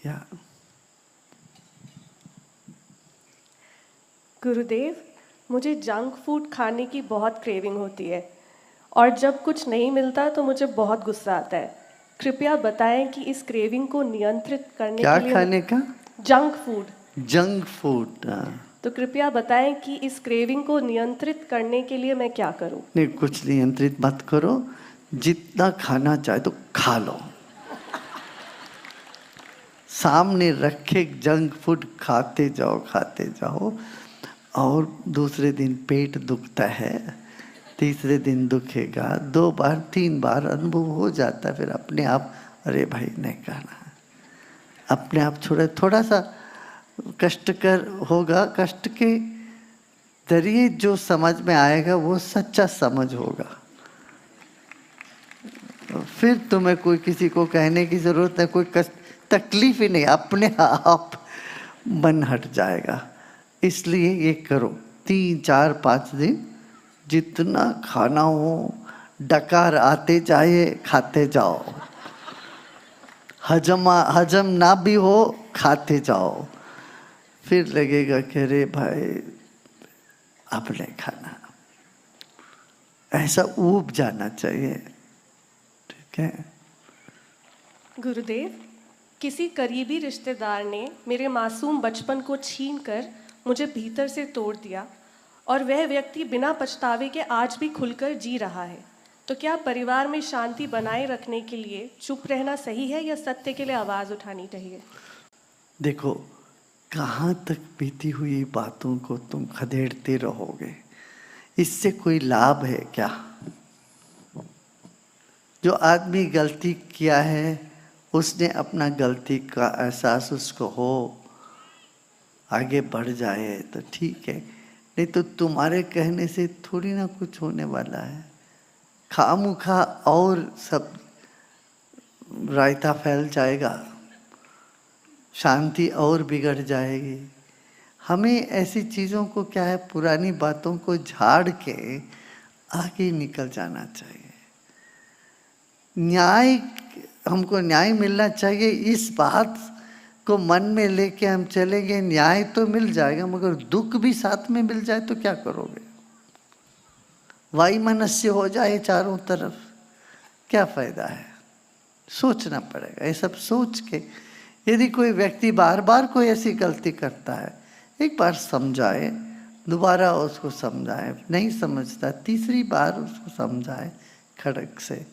या गुरुदेव, मुझे junk food खाने की बहुत क्रेविंग होती है और जब कुछ नहीं मिलता तो मुझे बहुत गुस्सा आता है। कृपया बताएं कि इस क्रेविंग को नियंत्रित करने क्या के लिए खाने का? Junk food. Junk food. तो कृपया बताएं कि इस क्रेविंग को नियंत्रित करने के लिए मैं क्या करूं? नहीं, कुछ नियंत्रित मत करो, जितना खाना चाहे तो खा लो। सामने रखे जंक फूड खाते जाओ। और दूसरे दिन पेट दुखता है, तीसरे दिन दुखेगा, 2 बार 3 बार अनुभव हो जाता है, फिर अपने आप अरे भाई नहीं खाना, अपने आप छोड़े। थोड़ा सा कष्टकर होगा, कष्ट के जरिए जो समझ में आएगा वो सच्चा समझ होगा। फिर तुम्हें कोई किसी को कहने की जरूरत है, कोई कष्ट तकलीफ ही नहीं, अपने आप मन हट जाएगा। इसलिए ये करो 3 4 5 दिन, जितना खाना हो डकार आते जाए, खाते जाओ। हजम ना भी हो, खाते जाओ। फिर लगेगा कि अरे भाई अब नहीं खाना, ऐसा ऊब जाना चाहिए। ठीक है। गुरुदेव, किसी करीबी रिश्तेदार ने मेरे मासूम बचपन को छीनकर मुझे भीतर से तोड़ दिया और वह व्यक्ति बिना पछतावे के आज भी खुलकर जी रहा है। तो क्या परिवार में शांति बनाए रखने के लिए चुप रहना सही है या सत्य के लिए आवाज़ उठानी चाहिए? देखो, कहाँ तक बीती हुई बातों को तुम खदेड़ते रहोगे, इससे कोई लाभ है क्या? जो आदमी गलती किया है उसने अपना गलती का एहसास उसको हो, आगे बढ़ जाए तो ठीक है, नहीं तो तुम्हारे कहने से थोड़ी ना कुछ होने वाला है। खामखा और सब रायता फैल जाएगा, शांति और बिगड़ जाएगी। हमें ऐसी चीज़ों को क्या है, पुरानी बातों को झाड़ के आगे निकल जाना चाहिए। न्याय, हमको न्याय मिलना चाहिए, इस बात को मन में लेके हम चलेंगे, न्याय तो मिल जाएगा, मगर दुख भी साथ में मिल जाए तो क्या करोगे? वायुमनस्य हो जाए चारों तरफ, क्या फायदा है? सोचना पड़ेगा। ये सब सोच के यदि कोई व्यक्ति बार बार कोई ऐसी गलती करता है, एक बार समझाए, दोबारा उसको समझाए, नहीं समझता तीसरी बार उसको समझाए खड़क से,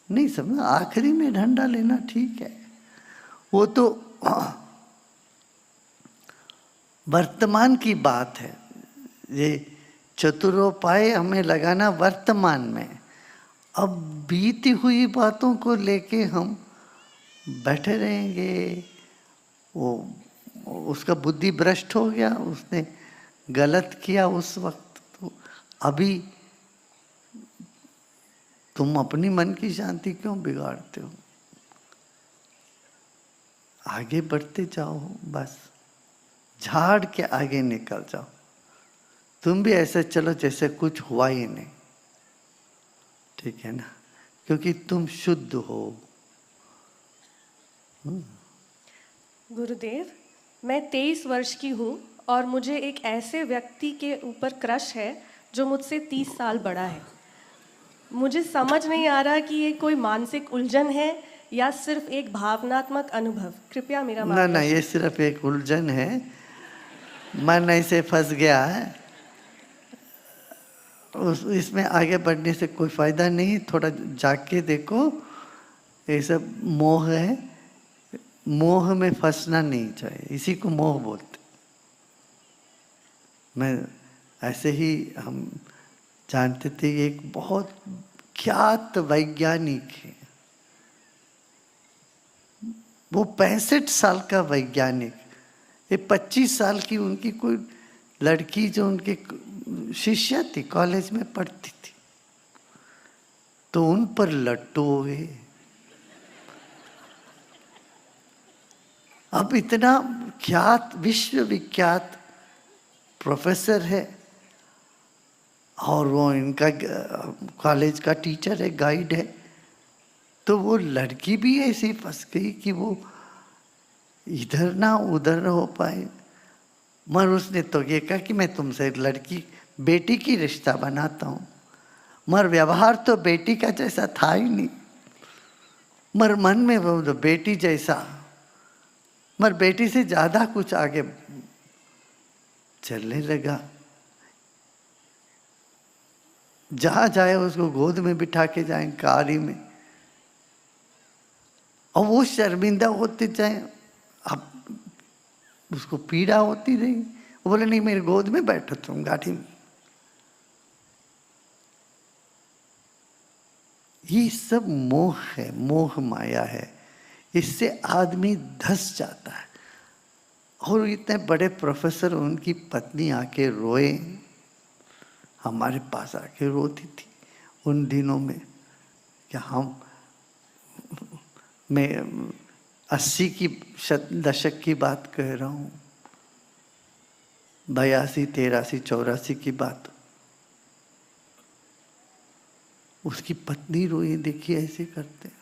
नहीं समझ, आखिरी में डंडा लेना ठीक है। वो तो वर्तमान की बात है। ये चतुरोपाय हमें लगाना वर्तमान में। अब बीती हुई बातों को लेके हम बैठे रहेंगे, वो उसका बुद्धि भ्रष्ट हो गया, उसने गलत किया उस वक्त, तो अभी तुम अपनी मन की शांति क्यों बिगाड़ते हो? आगे बढ़ते जाओ, बस झाड़ के आगे निकल जाओ। तुम भी ऐसे चलो जैसे कुछ हुआ ही नहीं, ठीक है ना? क्योंकि तुम शुद्ध हो। गुरुदेव, मैं 23 वर्ष की हूँ और मुझे एक ऐसे व्यक्ति के ऊपर क्रश है जो मुझसे 30 साल बड़ा है। मुझे समझ नहीं आ रहा कि ये कोई मानसिक उलझन है या सिर्फ एक भावनात्मक अनुभव। कृपया मेरा ना ना, ये मार्गदर्शन। सिर्फ एक उलझन है, मन ऐसे फंस गया है, इसमें आगे बढ़ने से कोई फायदा नहीं। थोड़ा जाग के देखो, ये सब मोह है, मोह में फंसना नहीं चाहिए, इसी को मोह बोलते। मैं ऐसे ही हम जानते थे, एक बहुत ख्यात वैज्ञानिक है, वो 65 साल का वैज्ञानिक, ये 25 साल की उनकी कोई लड़की जो उनके शिष्या थी, कॉलेज में पढ़ती थी, तो उन पर लट्टू हो गए। अब इतना ख्यात, विश्वविख्यात प्रोफेसर है और वो इनका कॉलेज का टीचर है, गाइड है, तो वो लड़की भी ऐसी फंस गई कि वो इधर ना उधर हो पाए। मगर उसने तो ये कहा कि मैं तुमसे लड़की बेटी की रिश्ता बनाता हूँ, मगर व्यवहार तो बेटी का जैसा था ही नहीं। मगर मन में वो तो बेटी जैसा, मगर बेटी से ज्यादा कुछ आगे चलने लगा। जहां जाए उसको गोद में बिठा के जाए, कारी में, और वो शर्मिंदा होते जाए। अब उसको पीड़ा होती रही। वो बोले नहीं, मेरे गोद में बैठो तुम गाड़ी में। ये सब मोह है, मोह माया है। इससे आदमी धस जाता है। और इतने बड़े प्रोफेसर, उनकी पत्नी आके रोए, हमारे पास आके रोती थी उन दिनों में कि मैं 80 की दशक की बात कह रहा हूँ, 82, 83, 84 की बात। उसकी पत्नी रोई, देखिए ऐसे करते हैं।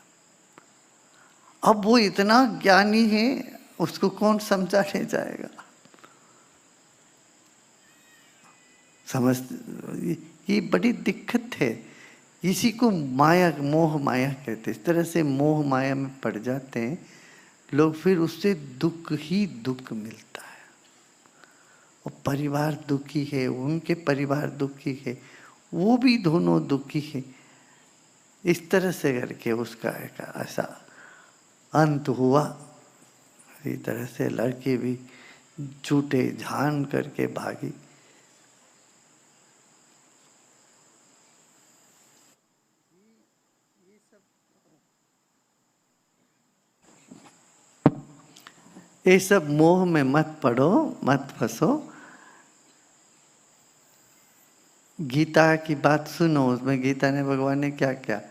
अब वो इतना ज्ञानी है, उसको कौन समझाने जाएगा? समझ, ये बड़ी दिक्कत है। इसी को माया, मोह माया कहते हैं। इस तरह से मोह माया में पड़ जाते हैं लोग, फिर उससे दुख ही दुख मिलता है। और परिवार दुखी है, उनके परिवार दुखी है, वो भी दोनों दुखी है। इस तरह से करके उसका एक ऐसा अंत हुआ। इस तरह से लड़की भी झूठे झान करके भागी। ये सब मोह में मत पड़ो, मत फंसो। गीता की बात सुनो, उसमें गीता ने, भगवान ने क्या क्या,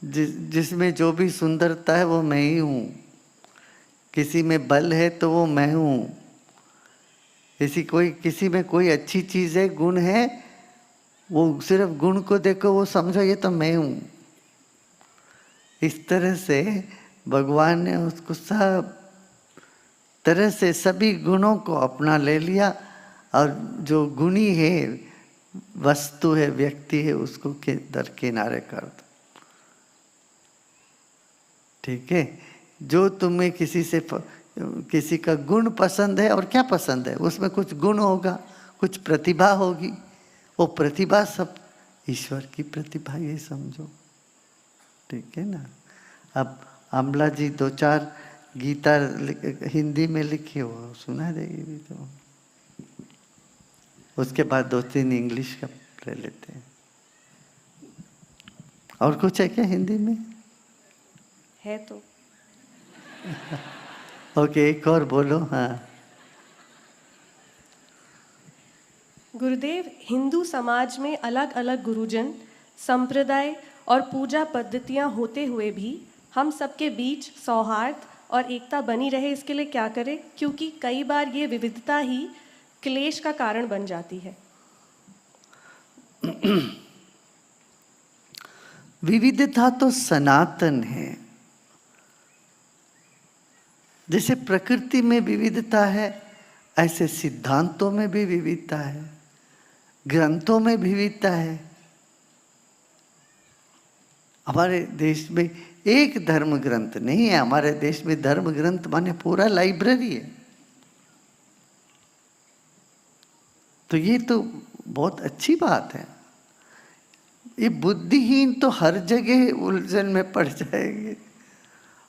जिसमें जो भी सुंदरता है वो मैं ही हूँ। किसी में बल है तो वो मैं हूँ। किसी में कोई अच्छी चीज है, गुण है, वो सिर्फ गुण को देखो, वो समझो ये तो मैं हूँ। इस तरह से भगवान ने उसको सब तरह से सभी गुणों को अपना ले लिया, और जो गुणी है, वस्तु है, व्यक्ति है, उसको के दरकिनारे कर दो। ठीक है? जो तुम्हें किसी का गुण पसंद है, और क्या पसंद है, उसमें कुछ गुण होगा, कुछ प्रतिभा होगी। वो प्रतिभा सब ईश्वर की प्रतिभा, ये समझो। ठीक है ना? अब अमला जी 2-4 गीता हिंदी में लिखी हो, सुना देगी भी तो। उसके बाद 2-3 इंग्लिश का ले लेते हैं। और कुछ है क्या हिंदी में? है तो। ओके, एक और बोलो। हाँ। गुरुदेव, हिंदू समाज में अलग अलग गुरुजन, संप्रदाय और पूजा पद्धतियां होते हुए भी हम सबके बीच सौहार्द और एकता बनी रहे, इसके लिए क्या करें? क्योंकि कई बार ये विविधता ही क्लेश का कारण बन जाती है। विविधता तो सनातन है। जैसे प्रकृति में विविधता है, ऐसे सिद्धांतों में भी विविधता है, ग्रंथों में विविधता है। हमारे देश में एक धर्म ग्रंथ नहीं है। हमारे देश में धर्म ग्रंथ माने पूरा लाइब्रेरी है। तो ये तो बहुत अच्छी बात है। ये बुद्धिहीन तो हर जगह उलझन में पड़ जाएंगे,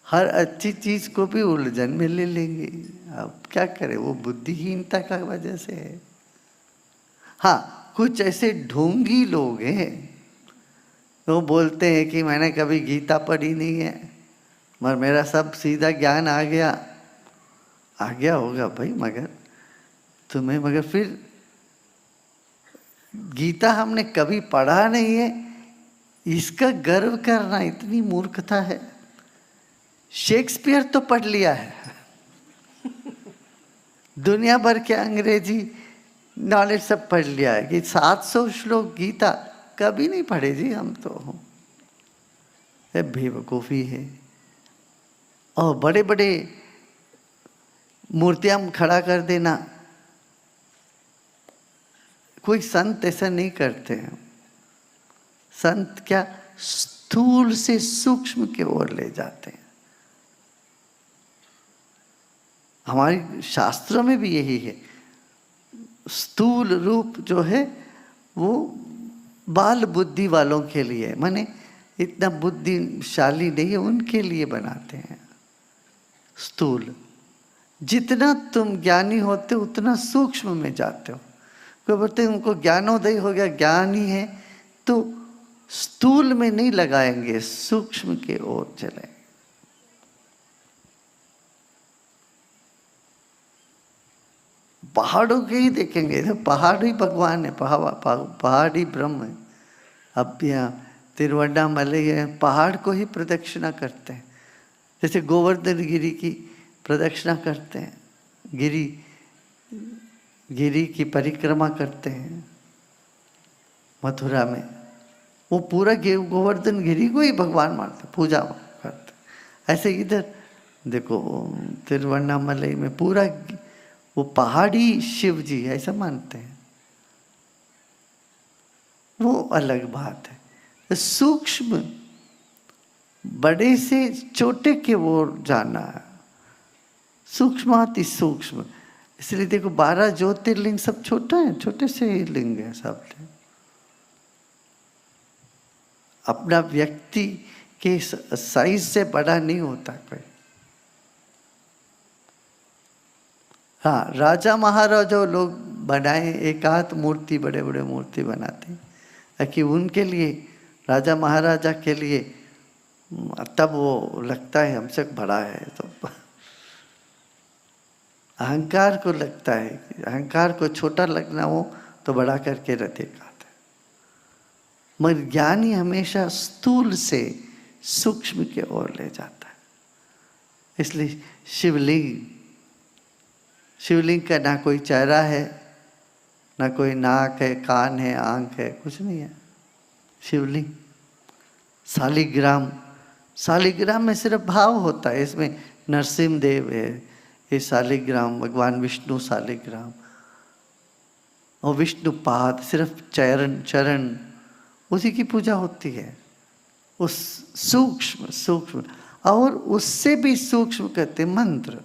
हर अच्छी चीज को भी उलझन में ले लेंगे। अब क्या करें, वो बुद्धिहीनता का वजह से है। हाँ, कुछ ऐसे ढोंगी लोग हैं, वो बोलते हैं कि मैंने कभी गीता पढ़ी नहीं है, मगर मेरा सब सीधा ज्ञान आ गया होगा भाई, मगर फिर गीता हमने कभी पढ़ा नहीं है, इसका गर्व करना इतनी मूर्खता है। शेक्सपियर तो पढ़ लिया है, दुनिया भर के अंग्रेजी नॉलेज सब पढ़ लिया है, कि 700 श्लोक गीता कभी नहीं पढ़े जी हम तो। बेवकूफ़ी है। और बड़े बड़े मूर्तियां खड़ा कर देना, कोई संत ऐसा नहीं करते हैं। संत क्या स्थूल से सूक्ष्म की ओर ले जाते हैं। हमारे शास्त्रों में भी यही है। स्थूल रूप जो है वो बाल बुद्धि वालों के लिए, माने इतना बुद्धिशाली नहीं है उनके लिए बनाते हैं स्थूल। जितना तुम ज्ञानी होते उतना सूक्ष्म में जाते हो। कोई बोलते हैं उनको ज्ञानोदय हो गया, ज्ञान ही है, तो स्थूल में नहीं लगाएंगे, सूक्ष्म के ओर चलेंगे। पहाड़ों के ही देखेंगे तो पहाड़ ही भगवान है, पहाड़ ही ब्रह्म है। अब यहाँ तिरुवन्नामलई है, पहाड़ को ही प्रदक्षिणा करते हैं, जैसे गोवर्धन गिरी की प्रदक्षिणा करते हैं, गिरी की परिक्रमा करते हैं मथुरा में। वो पूरा गोवर्धन गिरी को ही भगवान मानते, पूजा करते। ऐसे इधर देखो तिरुवन्नामलई में पूरा वो पहाड़ी शिव जी ऐसा मानते हैं, वो अलग बात है। सूक्ष्म बड़े से छोटे के ओर जाना है, सूक्ष्माति सूक्ष्म। इसलिए देखो 12 ज्योतिर्लिंग सब छोटा है, छोटे से ही लिंग है सब। अपना व्यक्ति के साइज से बड़ा नहीं होता कोई। हाँ, राजा महाराजा लोग बनाए एक आध मूर्ति, बड़े बड़े मूर्ति बनाते हैं ताकि उनके लिए, राजा महाराजा के लिए तब वो लगता है हमसे बड़ा है। तो अहंकार को लगता है, अहंकार को छोटा लगना हो तो बड़ा करके रखेगा। मगर ज्ञानी हमेशा स्थूल से सूक्ष्म के ओर ले जाता है। इसलिए शिवलिंग का ना कोई चेहरा है, ना कोई नाक है, कान है, आंख है, कुछ नहीं है। शिवलिंग शालिग्राम में सिर्फ भाव होता है। इसमें नरसिंह देव है, ये शालिग्राम, भगवान विष्णु शालिग्राम, और विष्णुपाद सिर्फ चरण उसी की पूजा होती है। उस सूक्ष्म और उससे भी सूक्ष्म कहते मंत्र।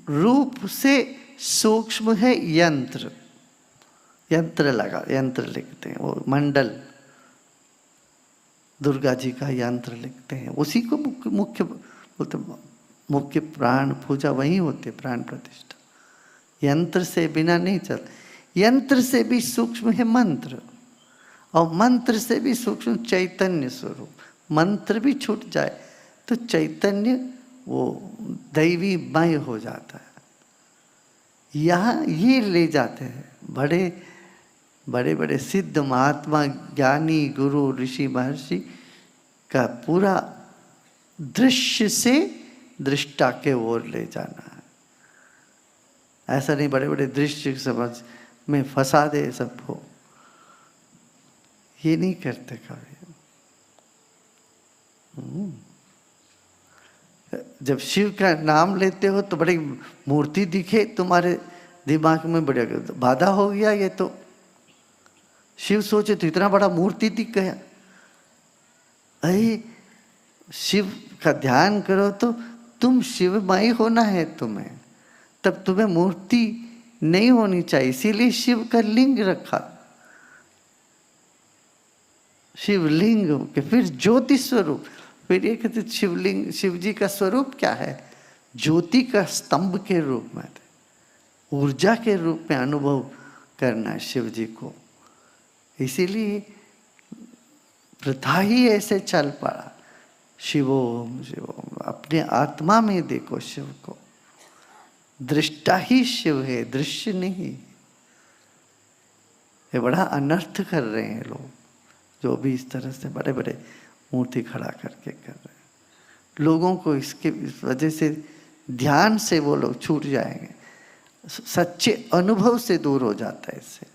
रूप से सूक्ष्म है यंत्र लिखते हैं, वो मंडल दुर्गा जी का यंत्र लिखते हैं, उसी को मुख्य बोलते। मुख्य प्राण पूजा वही होती, प्राण प्रतिष्ठा। यंत्र से बिना नहीं चल। यंत्र से भी सूक्ष्म है मंत्र, और मंत्र से भी सूक्ष्म चैतन्य स्वरूप। मंत्र भी छूट जाए तो चैतन्य वो दैवी मय हो जाता है। यहाँ ये ले जाते हैं बड़े सिद्ध महात्मा, ज्ञानी, गुरु, ऋषि, महर्षि का पूरा दृश्य से दृष्टा के ओर ले जाना है। ऐसा नहीं बड़े दृश्य समझ में फंसा दे सबको, ये नहीं करते कभी। जब शिव का नाम लेते हो तो बड़ी मूर्ति दिखे तुम्हारे दिमाग में, बड़े बाधा हो गया ये तो। शिव सोचे तो इतना बड़ा मूर्ति दिख गया। अरे शिव का ध्यान करो तो तुम शिवमय होना है तुम्हें, तब तुम्हें मूर्ति नहीं होनी चाहिए। इसीलिए शिव का लिंग रखा, शिवलिंग के फिर ज्योति स्वरूप। फिर ये कहते शिवलिंग, शिव जी का स्वरूप क्या है? ज्योति का स्तंभ के रूप में, ऊर्जा के रूप में अनुभव करना शिव जी को। इसीलिए प्रथा ही ऐसे चल पड़ा। शिवोम शिवोम, अपने आत्मा में देखो शिव को। दृष्टा ही शिव है, दृश्य नहीं। ये बड़ा अनर्थ कर रहे हैं लोग, जो भी इस तरह से बड़े मूर्ति खड़ा करके कर रहे हैं। लोगों को इस वजह से ध्यान से वो लोग छूट जाएंगे, सच्चे अनुभव से दूर हो जाता है इससे।